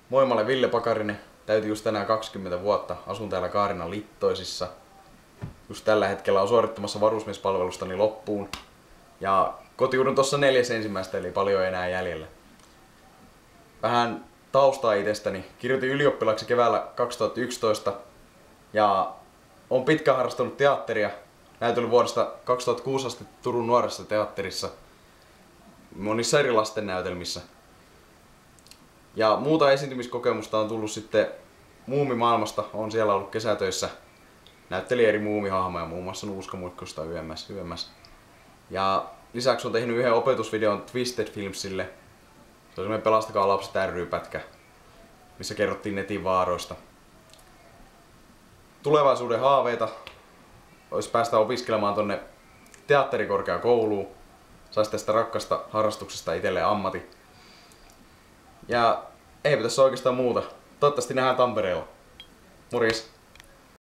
Moi, mä olen Ville Pakarinen. Täytin just tänään 20 vuotta. Asun täällä Kaarinan Littoisissa. Just tällä hetkellä on suorittamassa varusmiespalvelustani loppuun. Ja kotiudun tossa 4.1. eli paljon enää jäljellä. Vähän taustaa itsestäni. Kirjoitin ylioppilaksi keväällä 2011. Ja olen pitkään harrastanut teatteria. Näytellyt vuodesta 2006 asti Turun Nuoressa teatterissa. Monissa eri lastennäytelmissä. Ja muuta esiintymiskokemusta on tullut sitten muumimaailmasta. Olen siellä ollut kesätöissä. Näyttelin eri muumihahmoja, muun muassa Nuuska Muikkusta YMS. Ja lisäksi on tehnyt yhden opetusvideon Twisted Filmsille. Se on semmoinen Pelastakaa lapset ry-pätkä, missä kerrottiin netin vaaroista. Tulevaisuuden haaveita olisi päästä opiskelemaan tonne teatterikorkeakouluun. Saisi tästä rakkasta harrastuksesta itselleen ammatti. Ja eipä tässä oikeastaan muuta. Toivottavasti nähdään Tampereella. Morjes!